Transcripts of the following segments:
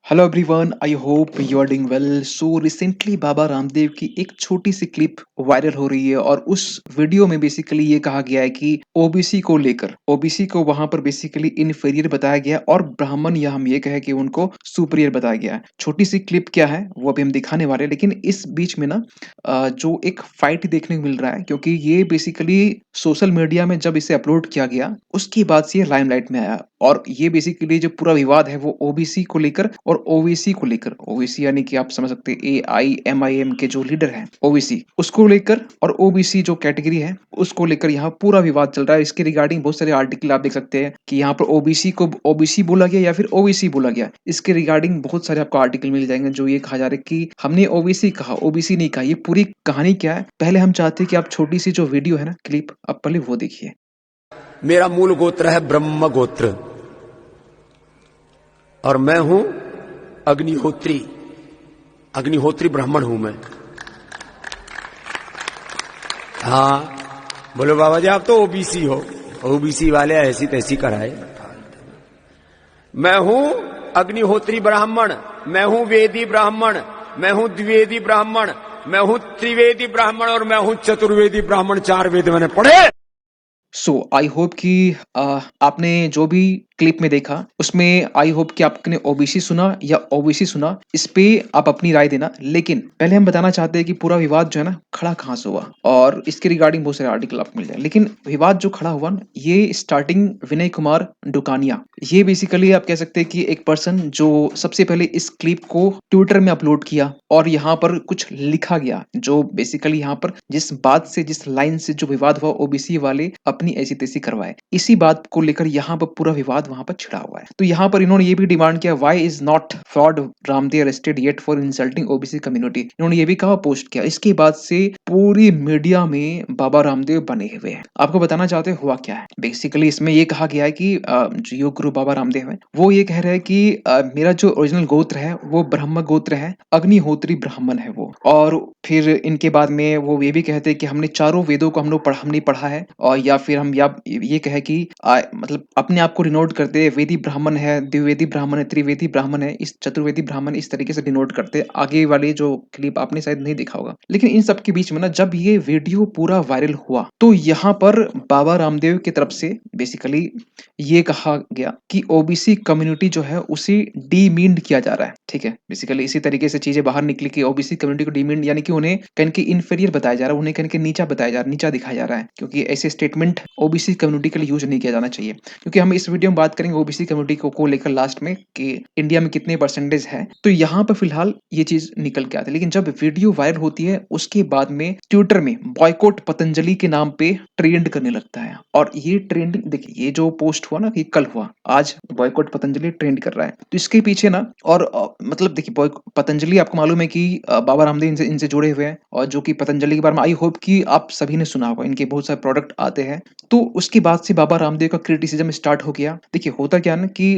Hello everyone, I hope you are doing well. So recently Baba Ramdev की एक छोटी सी clip viral हो रही है और उस वीडियो में बेसिकली ये कहा गया है कि ओबीसी को लेकर ओबीसी को वहां पर बेसिकली इनफीरियर बताया गया और ब्राह्मण या हम ये कहें कि उनको सुपीरियर बताया गया है। छोटी सी क्लिप क्या है वो अभी हम दिखाने वाले हैं, लेकिन इस बीच में ना जो एक फाइट देखने को मिल रहा है, क्योंकि ये बेसिकली सोशल मीडिया में जब इसे अपलोड किया गया उसके बाद से ये लाइमलाइट में आया। और ये बेसिकली जो पूरा विवाद है वो ओबीसी को लेकर और ओवीसी को लेकर, ओवीसी यानी कि आप समझ सकते हैं AIMIM के जो लीडर हैं ओवीसी उसको लेकर, और ओबीसी जो कैटेगरी है उसको लेकर यहाँ पूरा विवाद चल रहा है। इसके रिगार्डिंग बहुत सारे आर्टिकल आप देख सकते हैं कि यहाँ पर ओबीसी को ओबीसी बोला गया या फिर ओवीसी बोला गया। इसके रिगार्डिंग बहुत सारे आपको आर्टिकल मिल जाएंगे जो ये कहा जा रहा है कि हमने ओबीसी कहा, ओबीसी नहीं कहा। ये पूरी कहानी क्या है, पहले हम चाहते हैं कि आप छोटी सी जो वीडियो है ना क्लिप, आप पहले वो देखिए। मेरा मूल गोत्र है ब्रह्म गोत्र और मैं हूं अग्निहोत्री। अग्निहोत्री ब्राह्मण हूं मैं। हाँ, बोलो बाबा जी आप तो ओबीसी हो। ओबीसी वाले ऐसी तैसी कराए। मैं हूं अग्निहोत्री ब्राह्मण, मैं हूं वेदी ब्राह्मण, मैं हूं द्विवेदी ब्राह्मण, मैं हूं त्रिवेदी ब्राह्मण और मैं हूं चतुर्वेदी ब्राह्मण। 4 वेद मैंने पढ़े। सो आई होप कि आपने जो भी क्लिप में देखा उसमें आई होप कि आपने ओबीसी सुना या ओबीसी सुना, इस पे आप अपनी राय देना। लेकिन पहले हम बताना चाहते हैं कि पूरा विवाद जो है ना खड़ा कहाँ से हुआ, और इसके रिगार्डिंग बहुत सारे आर्टिकल आपको मिल जाए। लेकिन विवाद जो खड़ा हुआ ना, ये स्टार्टिंग विनय कुमार डुकानिया, ये बेसिकली आप कह सकते हैं कि एक पर्सन जो सबसे पहले इस क्लिप को ट्विटर में अपलोड किया और यहाँ पर कुछ लिखा गया जो बेसिकली यहाँ पर जिस बात से, जिस लाइन से जो विवाद हुआ, ओबीसी वाले अपनी ऐसी तैसी करवाए, इसी बात को लेकर यहाँ पर पूरा विवाद वहां पर छिड़ा हुआ है। तो यहाँ पर इन्होंने ये भी डिमांड किया, why is not fraud Ramdev arrested yet for insulting OBC community. इन्होंने ये भी कहा, पोस्ट किया। इसके बाद से पूरी मीडिया में बाबा रामदेव बने हुए हैं। आपको बताना चाहते हैं हुआ क्या है। बेसिकली इसमें ये कहा गया है कि जो योग गुरु बाबा रामदेव है वो ये कह रहे हैं कि मेरा जो ओरिजिनल गोत्र है वो ब्रह्म गोत्र है, अग्निहोत्री ब्राह्मण है वो। और फिर इनके बाद में वो ये भी कहते हैं कि हमने चारों वेदों को हमने पढ़ा है, और या फिर हम या ये कहे कि मतलब अपने आप को डिनोट करते हैं, वेदी ब्राह्मण है, द्विवेदी ब्राह्मण है, त्रिवेदी ब्राह्मण है, इस चतुर्वेदी ब्राह्मण, इस तरीके से डिनोट करते हैं। आगे वाले जो क्लिप आपने शायद नहीं देखा होगा। लेकिन इन सब के बीच में ना जब ये वीडियो पूरा वायरल हुआ तो यहाँ पर बाबा रामदेव की तरफ से बेसिकली ये कहा गया कि ओबीसी कम्युनिटी जो है उसे डीमीन्ड किया जा रहा है। ठीक है, बेसिकली इसी तरीके से चीजें बाहर निकली कि ओबीसी कम्युनिटी को डीमीन्ड यानी कि उन्हें कहीं के इन्फीरियर बताया जा रहा है, उन्हें कहीं के नीचा बताया जा रहा है, नीचा दिखाया जा रहा है, क्योंकि ऐसे स्टेटमेंट ओबीसी कम्युनिटी के लिए यूज नहीं किया जाना चाहिए। क्योंकि हम इस वीडियो में बात करेंगे ओबीसी कम्युनिटी को लेकर लास्ट में कि इंडिया में कितने परसेंटेज है। तो यहाँ पर फिलहाल ये चीज निकल के आती है। लेकिन जब वीडियो वायरल होती है उसके बाद में ट्विटर में बॉयकॉट पतंजलि के नाम पे ट्रेंड करने लगता है। और ये ट्रेंड देखिए, ये जो पोस्ट हुआ ना कि कल हुआ, आज बॉयकॉट पतंजलि ट्रेंड कर रहा है। तो इसके पीछे ना और मतलब देखिए, पतंजलि आपको मालूम है कि बाबा रामदेव इनसे इनसे जुड़े हुए हैं, और जो कि पतंजलि के बारे में आई होप कि आप सभी ने सुना होगा, इनके बहुत सारे प्रोडक्ट आते हैं। तो उसके बाद से बाबा रामदेव का क्रिटिसिज्म स्टार्ट हो गया। देखिए होता क्या है ना कि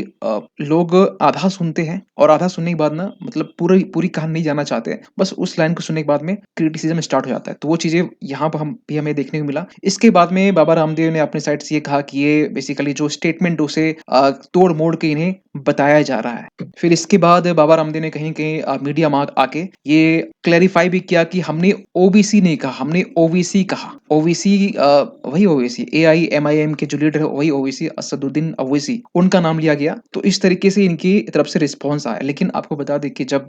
लोग आधा सुनते हैं और आधा सुनने के बाद ना मतलब पूरी पूरी कहानी नहीं जानना चाहते, बस उस लाइन को सुनने के बाद में क्रिटिसिज्म स्टार्ट हो जाता है। तो वो चीजें यहाँ पर हमें देखने को मिला। इसके बाद में बाबा रामदेव ने अपने साइड से ये कहा कि ये बेसिकली जो स्टेटमेंट उसे तोड़ मोड़ के इन्हें बताया जा रहा है। फिर इसके बाद बाबा रामदेव ने कहीं कहीं मीडिया में आके ये क्लैरिफाई भी किया कि हमने ओबीसी नहीं कहा, हमने ओवीसी कहा। ओवीसी वही ओवीसी AIMIM के जो लीडर है वही ओवीसी, असदुद्दीन ओवैसी, उनका नाम लिया गया। तो इस तरीके से इनकी तरफ से रिस्पॉन्स आया। लेकिन आपको बता दें कि जब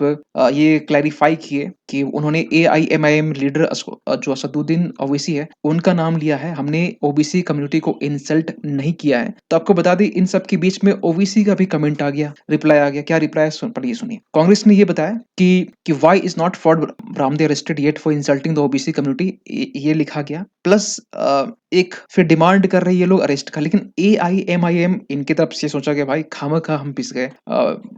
ये क्लैरिफाई किए कि उन्होंने AIMIM लीडर जो असदुद्दीन ओवैसी है उनका नाम लिया है, हमने ओबीसी कम्युनिटी को इंसल्ट नहीं किया है। तो आपको बता दें इन सब के बीच में ओवीसी का भी कमेंट आ गया, रिप्लाई आ गया। क्या रिप्लाई, पढ़िए सुनिए। कांग्रेस ने ये बताया कि why is not for Ramdev arrested yet for insulting the OBC community, ये लिखा गया। प्लस एक फिर डिमांड कर रही है लोग अरेस्ट का। लेकिन AIMIM इनकी तरफ से सोचा कि भाई खामखा हम पिस गए,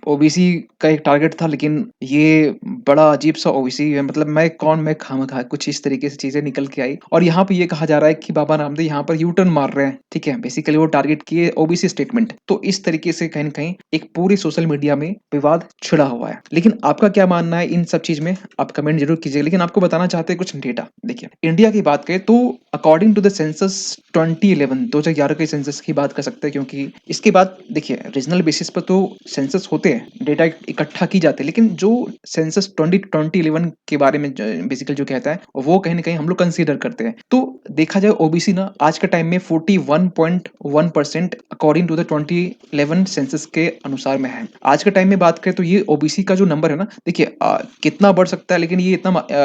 ओबीसी का एक टारगेट था लेकिन ये बड़ा अजीब सा ओबीसी है, मतलब मैं कौन, मैं खामखा, कुछ इस तरीके से चीजें निकल के आई। और यहाँ पे ये कहा जा रहा है कि बाबा रामदेव यहाँ पर यू टर्न मार रहे हैं। ठीक है, बेसिकली वो टारगेट किए ओबीसी स्टेटमेंट। तो इस तरीके से कहीं न कहीं एक पूरी सोशल मीडिया में विवाद छिड़ा हुआ है। लेकिन आपका क्या मानना है इन सब चीज में, आप कमेंट जरूर कीजिए। लेकिन आपको बताना चाहते हैं कुछ डेटा। देखिए इंडिया की बात करें तो अकॉर्डिंग टू द सेंसस 2011 2011 के सेंसस की बात कर सकते हैं, क्योंकि इसके बाद देखिए रीजनल बेसिस पर तो सेंसस होते हैं, डेटा इकट्ठा की जाती है, लेकिन जो सेंसस 2011 के बारे में बेसिकली जो कहता है वो कहीं ना कहीं हम लोग कंसीडर करते हैं। तो देखा जाए ओबीसी ना आज के टाइम में 41.1% अकॉर्डिंग टू द 2011 सेंसस के अनुसार में है। आज के टाइम में बात करें तो ये ओबीसी का जो नंबर है ना, देखिए कितना बढ़ सकता है, लेकिन ये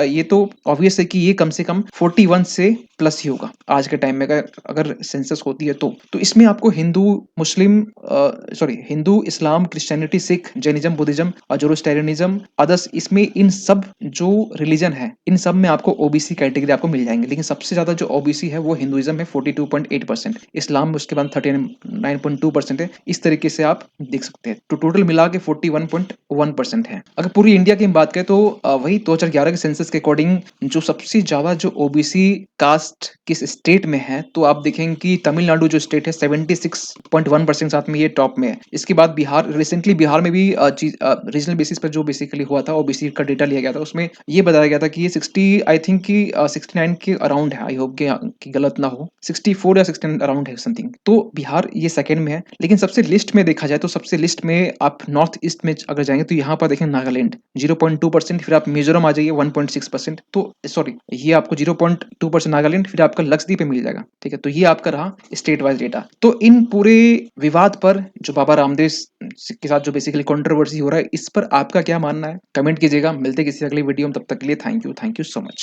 ये तो ऑब्वियस है कि ये कम से कम 41 से प्लस ही होगा आज के टाइम में, अगर सेंसस होती है तो इसमें आपको हिंदू, मुस्लिम, हिंदू, इस्लाम, क्रिश्चियनिटी, सिख, जैनिज्म, बुद्धिज्म और जोरोस्टेरियनिज्म, अदर्स, इसमें इन सब जो रिलीजन है इन सब में आपको ओबीसी कैटेगरी आपको मिल जाएंगे। लेकिन सबसे ज्यादा जो ओबीसी है वो हिंदुइज्म है 42.8%, इस्लाम में उसके बाद 39.2% है। इस तरीके से आप देख सकते हैं, तो टोटल मिला के 41.1% है। अगर पूरी इंडिया की हम बात करें तो वही 2011 के सेंसस के अकॉर्डिंग जो सबसे ज्यादा जो ओबीसी कास्ट किस स्टेट में है, तो आप देखेंगे कि तमिलनाडु जो स्टेट है 76.1% साथ में ये टॉप में है। इसके बाद बिहार, रिसेंटली बिहार में भी रीजनल बेसिस पर जो बेसिकली हुआ था ओबीसी का डेटा लिया गया था, उसमें ये बताया गया था कि ये 60, आई थिंक कि 69 के अराउंड है, आई होप कि गलत ना हो, 64 या 69 अराउंड है समथिंग। तो बिहार ये सेकंड में है। लेकिन सबसे लिस्ट में देखा जाए तो सबसे लिस्ट में आप नॉर्थ ईस्ट में अगर जाएंगे तो यहाँ पर देखें नागालैंड 0.2%, फिर आप मिजोरम आ जाइए 1.6%, तो सॉरी ये आपको 0.2% नागालैंड, फिर आपका लक्षद्वीप पे मिल जाएगा। ठीक है, तो ये आपका रहा स्टेट वाइज डेटा। तो इन पूरे विवाद पर जो बाबा रामदेव के साथ जो बेसिकली कंट्रोवर्सी हो रहा है, इस पर आपका क्या मानना है, कमेंट कीजिएगा। मिलते किसी अगली वीडियो में, तब तक के लिए थैंक यू सो मच।